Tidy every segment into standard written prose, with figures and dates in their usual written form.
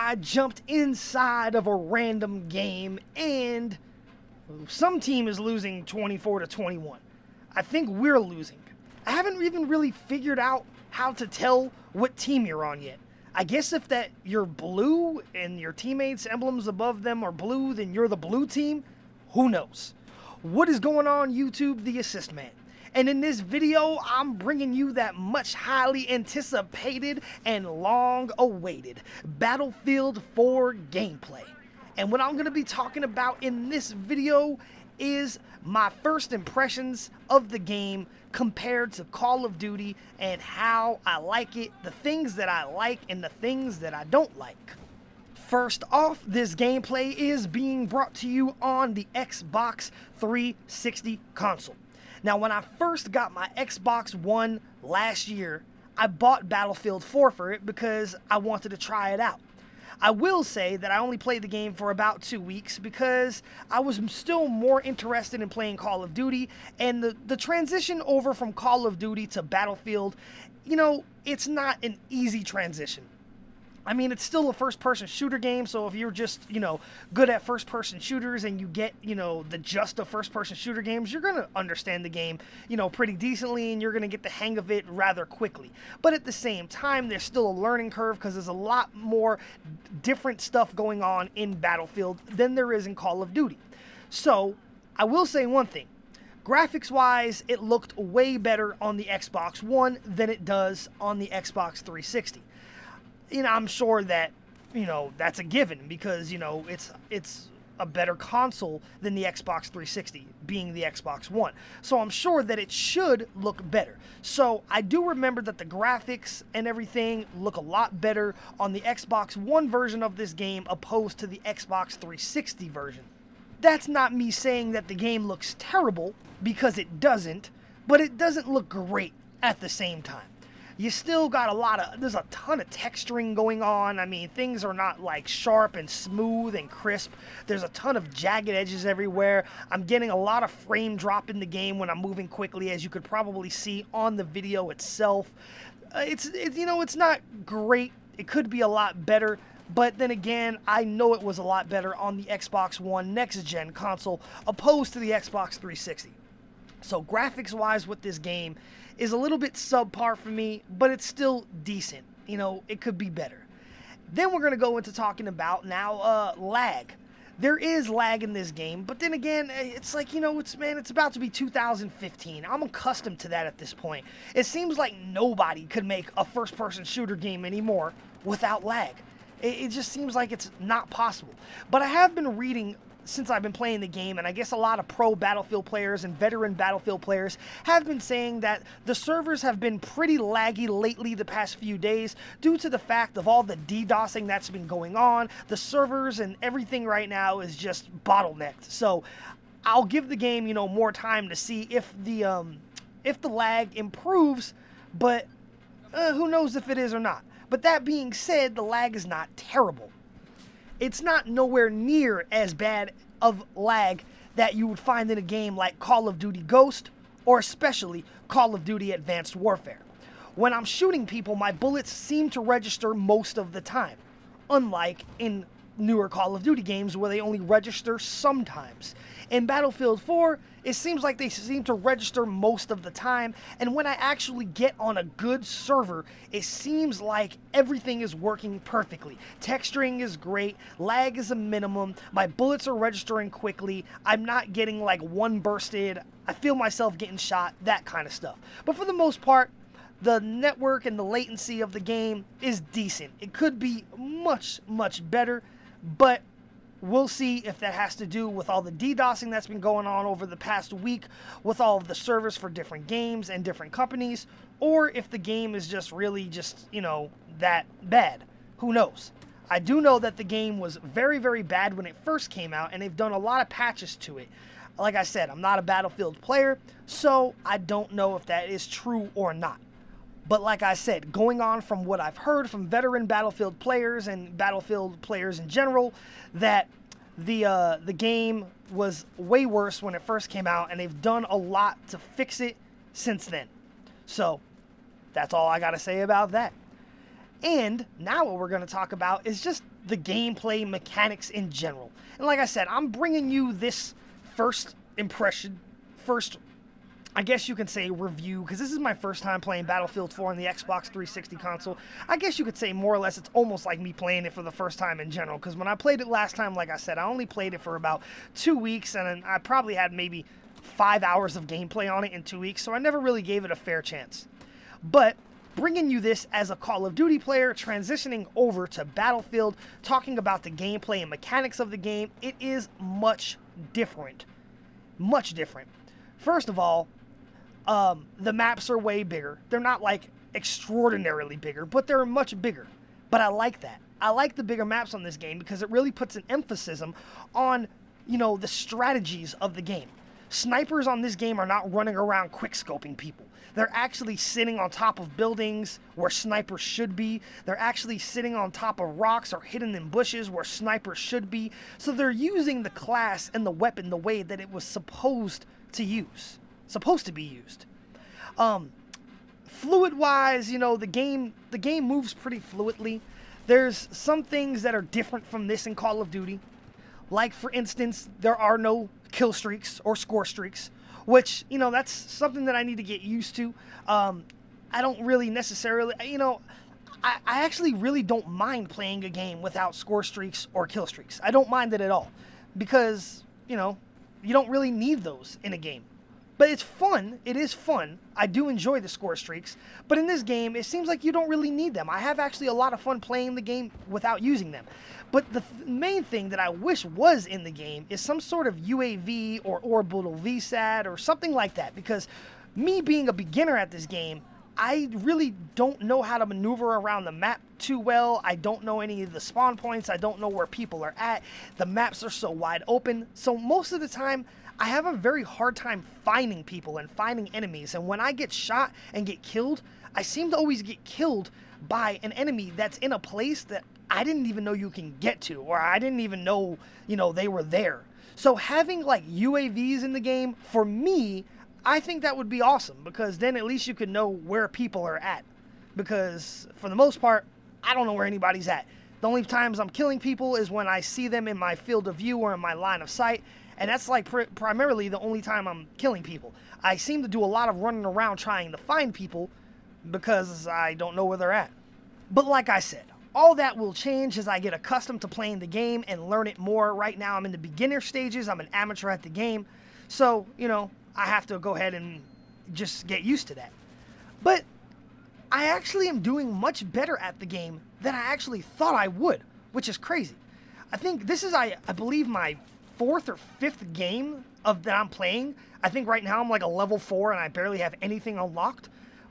I jumped inside of a random game and some team is losing 24-21. I think we're losing. I haven't even really figured out how to tell what team you're on yet. I guess if that you're blue and your teammates' emblems above them are blue, then you're the blue team. Who knows? What is going on, YouTube? The Assist Man. And in this video, I'm bringing you that much highly anticipated and long awaited Battlefield 4 gameplay. And what I'm going to be talking about in this video is my first impressions of the game compared to Call of Duty and how I like it, the things that I like and the things that I don't like. First off, this gameplay is being brought to you on the Xbox 360 console. Now, when I first got my Xbox One last year, I bought Battlefield 4 for it because I wanted to try it out. I will say that I only played the game for about 2 weeks because I was still more interested in playing Call of Duty, and the transition over from Call of Duty to Battlefield, you know, it's not an easy transition. I mean, it's still a first-person shooter game, so if you're just, you know, good at first-person shooters and you get, you know, the gist of first-person shooter games, you're going to understand the game, you know, pretty decently, and you're going to get the hang of it rather quickly. But at the same time, there's still a learning curve because there's a lot more different stuff going on in Battlefield than there is in Call of Duty. So, I will say one thing. Graphics-wise, it looked way better on the Xbox One than it does on the Xbox 360. You know, I'm sure that, you know, that's a given because, you know, it's a better console than the Xbox 360, being the Xbox One. So I'm sure that it should look better. So I do remember that the graphics and everything look a lot better on the Xbox One version of this game opposed to the Xbox 360 version. That's not me saying that the game looks terrible, because it doesn't, but it doesn't look great at the same time. You still got there's a ton of texturing going on. I mean, things are not like sharp and smooth and crisp. There's a ton of jagged edges everywhere. I'm getting a lot of frame drop in the game when I'm moving quickly, as you could probably see on the video itself. You know, it's not great. It could be a lot better. But then again, I know it was a lot better on the Xbox One next-gen console opposed to the Xbox 360. So graphics-wise with this game is a little bit subpar for me, but it's still decent. You know, it could be better. Then we're going to go into talking about now lag. There is lag in this game, but then again, it's like, you know, it's about to be 2015. I'm accustomed to that at this point. It seems like nobody could make a first-person shooter game anymore without lag. It just seems like it's not possible. But I have been reading since I've been playing the game, and I guess a lot of pro Battlefield players and veteran Battlefield players have been saying that the servers have been pretty laggy lately the past few days due to the fact of all the DDoSing that's been going on. The servers and everything right now is just bottlenecked. So I'll give the game, you know, more time to see if the lag improves, but who knows if it is or not. But that being said, the lag is not terrible. It's not nowhere near as bad of lag that you would find in a game like Call of Duty Ghost, or especially Call of Duty Advanced Warfare. When I'm shooting people, my bullets seem to register most of the time, unlike in newer Call of Duty games where they only register sometimes. In Battlefield 4, it seems like they seem to register most of the time, and when I actually get on a good server, it seems like everything is working perfectly. Texturing is great, lag is a minimum, my bullets are registering quickly, I'm not getting like one bursted, I feel myself getting shot, that kind of stuff. But for the most part, the network and the latency of the game is decent. It could be much, much better, but we'll see if that has to do with all the DDoSing that's been going on over the past week with all of the servers for different games and different companies, or if the game is just really just, you know, that bad. Who knows? I do know that the game was very, very bad when it first came out, and they've done a lot of patches to it. Like I said, I'm not a Battlefield player, so I don't know if that is true or not. But like I said, going on from what I've heard from veteran Battlefield players and Battlefield players in general, that the game was way worse when it first came out, and they've done a lot to fix it since then. So that's all I got to say about that. And now what we're going to talk about is just the gameplay mechanics in general. And like I said, I'm bringing you this first impression, I guess you can say review, because this is my first time playing Battlefield 4 on the Xbox 360 console. I guess you could say more or less it's almost like me playing it for the first time in general, because when I played it last time, like I said, I only played it for about 2 weeks, and I probably had maybe 5 hours of gameplay on it in 2 weeks, so I never really gave it a fair chance. But bringing you this as a Call of Duty player, transitioning over to Battlefield, talking about the gameplay and mechanics of the game, it is much different. Much different. First of all, the maps are way bigger. They're not like extraordinarily bigger, but they're much bigger. But I like that. I like the bigger maps on this game because it really puts an emphasis on, you know, the strategies of the game. Snipers on this game are not running around quick-scoping people. They're actually sitting on top of buildings where snipers should be. They're actually sitting on top of rocks or hidden in bushes where snipers should be. So they're using the class and the weapon the way that it was supposed to be used. Fluid-wise, you know, the game moves pretty fluidly. There's some things that are different from this in Call of Duty. Like, for instance, there are no kill streaks or score streaks, which, you know, that's something that I need to get used to. I don't really necessarily, you know, I actually really don't mind playing a game without score streaks or kill streaks. I don't mind it at all because, you know, you don't really need those in a game. But it's fun. It is fun. I do enjoy the score streaks. But in this game, it seems like you don't really need them. I have actually a lot of fun playing the game without using them. But the main thing that I wish was in the game is some sort of UAV or orbital VSAT or something like that. Because me being a beginner at this game, I really don't know how to maneuver around the map too well. I don't know any of the spawn points. I don't know where people are at. The maps are so wide open. So most of the time, I have a very hard time finding people and finding enemies. And when I get shot and get killed, I seem to always get killed by an enemy that's in a place that I didn't even know you can get to, or I didn't even know, you know, they were there. So having like UAVs in the game, for me, I think that would be awesome, because then at least you could know where people are at. Because for the most part, I don't know where anybody's at. The only times I'm killing people is when I see them in my field of view or in my line of sight. And that's like primarily the only time I'm killing people. I seem to do a lot of running around trying to find people because I don't know where they're at. But like I said, all that will change as I get accustomed to playing the game and learn it more. Right now I'm in the beginner stages. I'm an amateur at the game. So, you know, I have to go ahead and just get used to that. But I actually am doing much better at the game than I actually thought I would, which is crazy. I think this is, I believe, my 4th or 5th game that I'm playing. I think right now I'm like a level 4 and I barely have anything unlocked.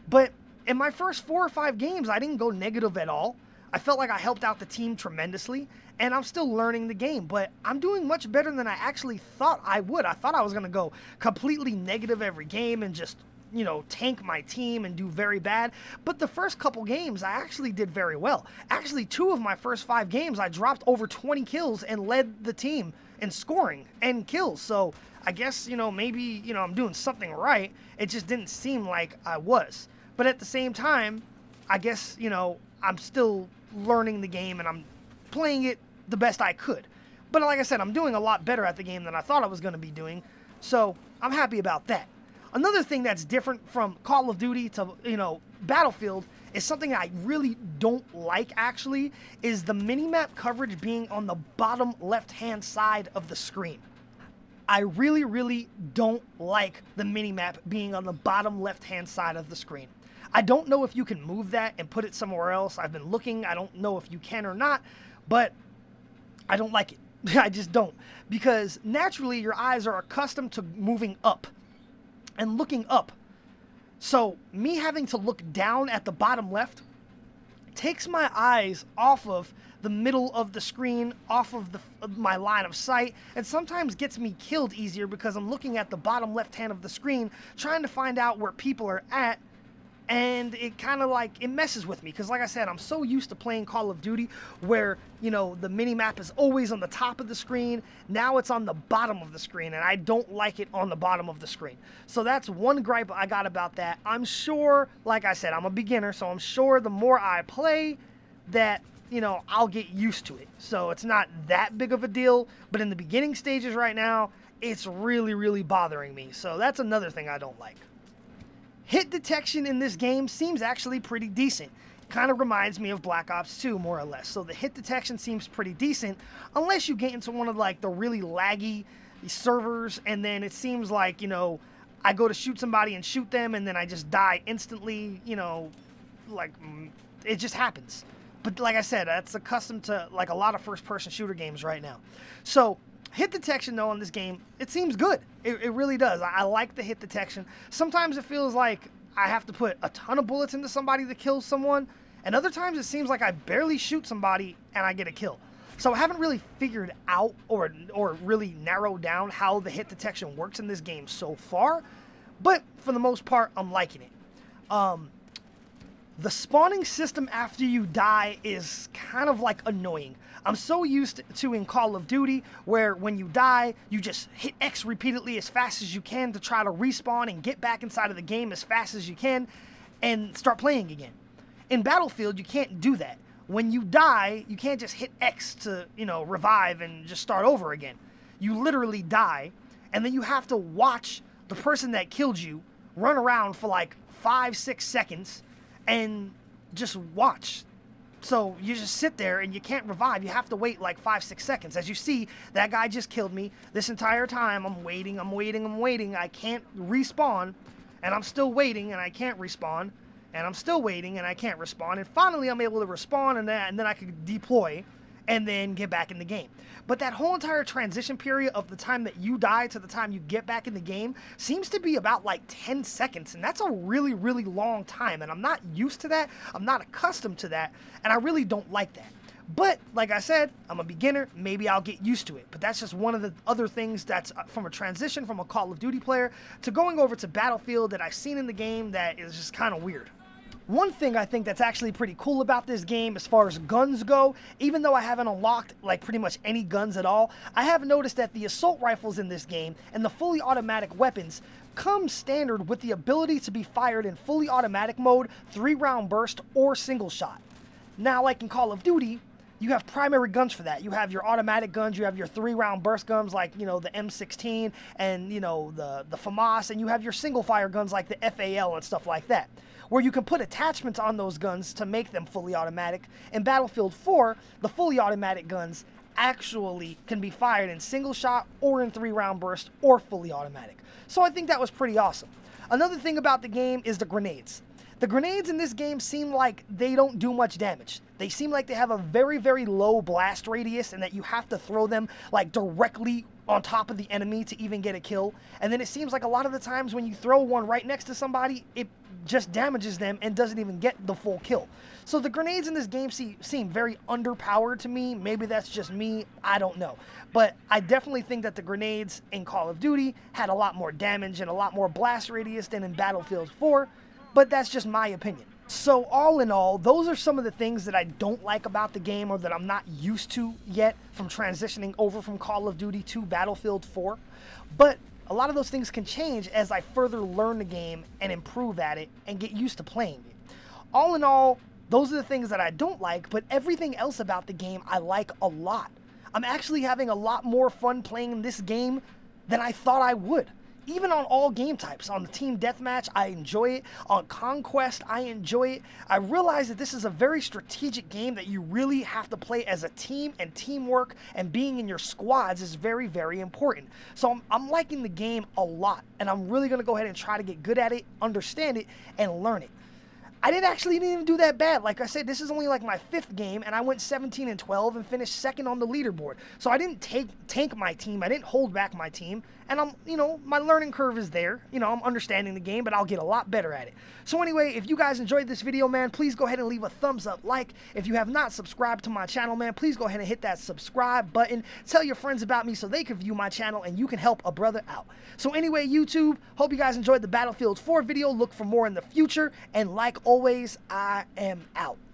But in my first 4 or 5 games, I didn't go negative at all. I felt like I helped out the team tremendously, and I'm still learning the game, but I'm doing much better than I actually thought I would. I thought I was going to go completely negative every game and just, you know, tank my team and do very bad. But the first couple games, I actually did very well. Actually, 2 of my first 5 games, I dropped over 20 kills and led the team in scoring and kills. So I guess, you know, maybe, you know, I'm doing something right. It just didn't seem like I was. But at the same time, I guess, you know, I'm still learning the game and I'm playing it the best I could. But like I said, I'm doing a lot better at the game than I thought I was going to be doing. So I'm happy about that. Another thing that's different from Call of Duty to, you know, Battlefield is something I really don't like, actually, is the minimap coverage being on the bottom left-hand side of the screen. I really, really don't like the minimap being on the bottom left-hand side of the screen. I don't know if you can move that and put it somewhere else. I've been looking. I don't know if you can or not, but I don't like it. I just don't. Because naturally, your eyes are accustomed to moving up and looking up. So me having to look down at the bottom left takes my eyes off of the middle of the screen, off of my line of sight, and sometimes gets me killed easier because I'm looking at the bottom left hand of the screen trying to find out where people are at And it kind of like, it messes with me because like I said, I'm so used to playing Call of Duty where, you know, the mini map is always on the top of the screen. Now it's on the bottom of the screen, and I don't like it on the bottom of the screen. So that's one gripe I got about that. I'm sure, like I said, I'm a beginner, so I'm sure the more I play that, you know, I'll get used to it. So it's not that big of a deal, but in the beginning stages right now, it's really, really bothering me. So that's another thing I don't like. Hit detection in this game seems actually pretty decent. Kind of reminds me of Black Ops 2, more or less. So the hit detection seems pretty decent, unless you get into one of like the really laggy servers, and then it seems like, you know, I go to shoot somebody and shoot them, and then I just die instantly, you know, like, it just happens. But like I said, that's accustomed to like a lot of first-person shooter games right now. So hit detection, though, in this game, it seems good. It really does. I like the hit detection. Sometimes it feels like I have to put a ton of bullets into somebody to kill someone, and other times it seems like I barely shoot somebody and I get a kill. So I haven't really figured out or really narrowed down how the hit detection works in this game so far, but for the most part, I'm liking it. The spawning system after you die is kind of like annoying. I'm so used to in Call of Duty where when you die, you just hit X repeatedly as fast as you can to try to respawn and get back inside of the game as fast as you can and start playing again. In Battlefield, you can't do that. When you die, you can't just hit X to, you know, revive and just start over again. You literally die, and then you have to watch the person that killed you run around for like 5-6 seconds and just watch. So you just sit there and you can't revive. You have to wait like 5-6 seconds. As you see, that guy just killed me. This entire time, I'm waiting. I can't respawn, and I'm still waiting, and I can't respawn, and I'm still waiting, and I can't respawn. And finally, I'm able to respawn, and then I can deploy and then get back in the game. But that whole entire transition period of the time that you die to the time you get back in the game seems to be about like 10 seconds, and that's a really, really long time, and I'm not used to that. I'm not accustomed to that, and I really don't like that. But like I said, I'm a beginner. Maybe I'll get used to it. But that's just one of the other things that's from a transition from a Call of Duty player to going over to Battlefield that I've seen in the game that is just kind of weird. One thing I think that's actually pretty cool about this game as far as guns go, even though I haven't unlocked like pretty much any guns at all, I have noticed that the assault rifles in this game and the fully automatic weapons come standard with the ability to be fired in fully automatic mode, 3-round burst, or single shot. Now, like in Call of Duty, you have primary guns for that. You have your automatic guns, you have your 3-round burst guns like, you know, the M16 and, you know, the FAMAS, and you have your single fire guns like the FAL and stuff like that, where you can put attachments on those guns to make them fully automatic. In Battlefield 4, the fully automatic guns actually can be fired in single shot or in 3-round burst or fully automatic. So I think that was pretty awesome. Another thing about the game is the grenades. The grenades in this game seem like they don't do much damage. They seem like they have a very, very low blast radius and that you have to throw them like directly on top of the enemy to even get a kill. And then it seems like a lot of the times when you throw one right next to somebody, it just damages them and doesn't even get the full kill. So the grenades in this game seem very underpowered to me. Maybe that's just me, I don't know. But I definitely think that the grenades in Call of Duty had a lot more damage and a lot more blast radius than in Battlefield 4. But that's just my opinion. So all in all, those are some of the things that I don't like about the game or that I'm not used to yet from transitioning over from Call of Duty to Battlefield 4. But a lot of those things can change as I further learn the game and improve at it and get used to playing it. All in all, those are the things that I don't like, but everything else about the game I like a lot. I'm actually having a lot more fun playing this game than I thought I would. Even on all game types. On the Team Deathmatch, I enjoy it. On Conquest, I enjoy it. I realize that this is a very strategic game that you really have to play as a team, and teamwork and being in your squads is very, very important. So I'm liking the game a lot, and I'm really going to go ahead and try to get good at it, understand it, and learn it. I didn't even do that bad. Like I said, this is only like my 5th game, and I went 17-12 and finished 2nd on the leaderboard. So I didn't tank my team. I didn't hold back my team. And my learning curve is there. I'm understanding the game, but I'll get a lot better at it. So anyway, if you guys enjoyed this video, man, please go ahead and leave a thumbs up like. If you have not subscribed to my channel, man, please go ahead and hit that subscribe button. Tell your friends about me so they can view my channel and you can help a brother out. So anyway, YouTube, hope you guys enjoyed the Battlefield 4 video. Look for more in the future. And like always, I am out.